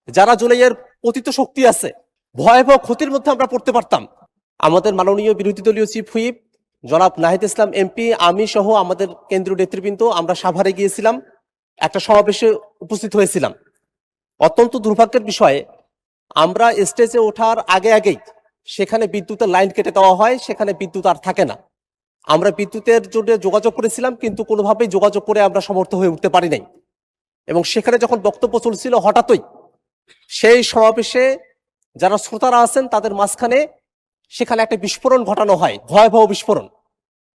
যারা জুলাইয়ের পতিত শক্তি আছে, ভয়াবহ ক্ষতির মধ্যে আমরা পড়তে পারতাম। আমাদের মাননীয় বিরোধী দলীয় চিফ হুইপ জনাব নাহিদ ইসলাম এমপি, আমি সহ আমাদের কেন্দ্রীয় নেতৃবৃন্দ আমরা সাভারে গিয়েছিলাম, একটা সমাবেশে উপস্থিত হয়েছিলাম। অত্যন্ত দুর্ভাগ্যের বিষয়ে আমরা স্টেজে ওঠার আগেই সেখানে বিদ্যুতের লাইন কেটে দেওয়া হয়, সেখানে বিদ্যুৎ আর থাকে না। আমরা বিদ্যুতের জন্য যোগাযোগ করেছিলাম, কিন্তু কোনোভাবেই যোগাযোগ করে আমরা সমর্থ হয়ে উঠতে পারি নাই। এবং সেখানে যখন বক্তব্য চলছিল, হঠাৎই সেই সমাবেশে যারা শ্রোতারা আছেন তাদের মাঝখানে সেখানে একটা বিস্ফোরণ ঘটানো হয়, ভয়াবহ বিস্ফোরণ।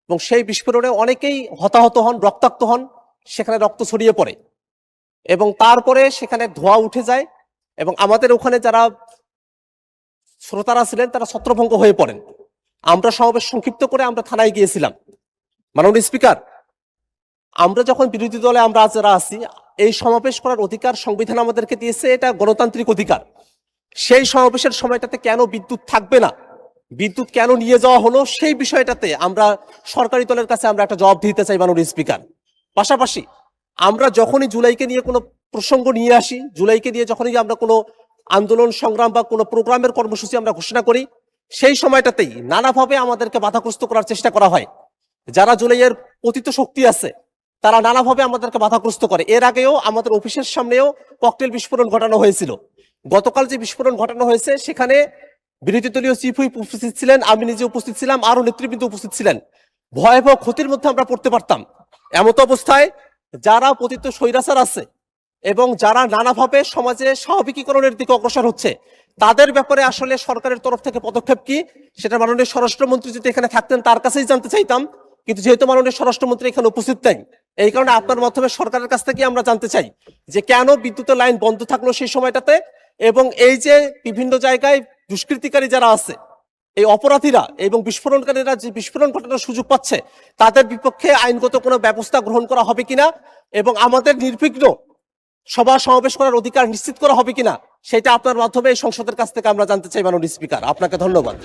এবং সেই বিস্ফোরণে অনেকেই হতাহত হন, রক্তাক্ত হন, সেখানে রক্ত ছড়িয়ে পড়ে এবং তারপরে সেখানে ধোঁয়া উঠে যায় এবং আমাদের ওখানে যারা শ্রোতারা ছিলেন তারা ছত্রভঙ্গ হয়ে পড়েন। আমরা সমাবেশ সংক্ষিপ্ত করে আমরা থানায় গিয়েছিলাম। মাননীয় স্পিকার, আমরা যখন বিরোধী দলে আমরা যারা আছি, এই সমাবেশ করার অধিকার সংবিধান আমাদেরকে দিয়েছে, এটা গণতান্ত্রিক অধিকার। সেই সমাবেশের সময়টাতে কেন বিদ্যুৎ থাকবে না, বিদ্যুৎ কেন নিয়ে যাওয়া হলো, সেই বিষয়টাতে আমরা সরকারি দলের কাছে আমরা একটা জবাব দিতে চাই মাননীয় স্পিকার। পাশাপাশি আমরা যখনই জুলাইকে নিয়ে কোনো প্রসঙ্গ নিয়ে আসি, জুলাইকে নিয়ে যখনই আমরা কোনো আন্দোলন সংগ্রাম বা কোনো প্রোগ্রামের কর্মসূচি আমরা ঘোষণা করি, সেই সময়টাতেই নানাভাবে আমাদেরকে বাধাগ্রস্ত করার চেষ্টা করা হয়। যারা জুলাইয়ের পতিত শক্তি আছে তারা নানাভাবে আমাদেরকে বাধাগ্রস্ত করে। এর আগেও আমাদের অফিসের সামনেও ককটেল বিস্ফোরণ ঘটানো হয়েছিল। গতকাল যে বিস্ফোরণ ঘটানো হয়েছে সেখানে বিরোধী দলীয় চিফ হুইপ উপস্থিত ছিলেন, আমি নিজে উপস্থিত ছিলাম, আরো নেতৃবৃন্দ উপস্থিত ছিলেন। ভয়াবহ ক্ষতির মধ্যে আমরা পড়তে পারতাম। এমত অবস্থায় যারা পতিত স্বৈরাচার আছে এবং যারা নানাভাবে সমাজে স্বাভাবিকীকরণের দিকে অগ্রসর হচ্ছে, তাদের ব্যাপারে আসলে সরকারের তরফ থেকে পদক্ষেপ কি, সেটা মাননীয় স্বরাষ্ট্রমন্ত্রী যদি এখানে থাকতেন তার কাছেই জানতে চাইতাম। কিন্তু যেহেতু মাননীয় স্বরাষ্ট্রমন্ত্রী এখানে উপস্থিত নেই, এই কারণে আপনার মাধ্যমে সরকারের কাছ থেকে আমরা জানতে চাই যে কেন বিদ্যুতের লাইন বন্ধ থাকলো সেই সময়টাতে, এবং এই যে বিভিন্ন জায়গায় দুষ্কৃতিকারী যারা আছে, এই অপরাধীরা এবং বিস্ফোরণকারীরা যে বিস্ফোরণ ঘটানোর সুযোগ পাচ্ছে, তাদের বিপক্ষে আইনগত কোনো ব্যবস্থা গ্রহণ করা হবে কিনা এবং আমাদের নির্বিঘ্ন সভা সমাবেশ করার অধিকার নিশ্চিত করা হবে কিনা, সেটা আপনার মাধ্যমে এই সংসদের কাছ থেকে আমরা জানতে চাই মাননীয় স্পিকার। আপনাকে ধন্যবাদ।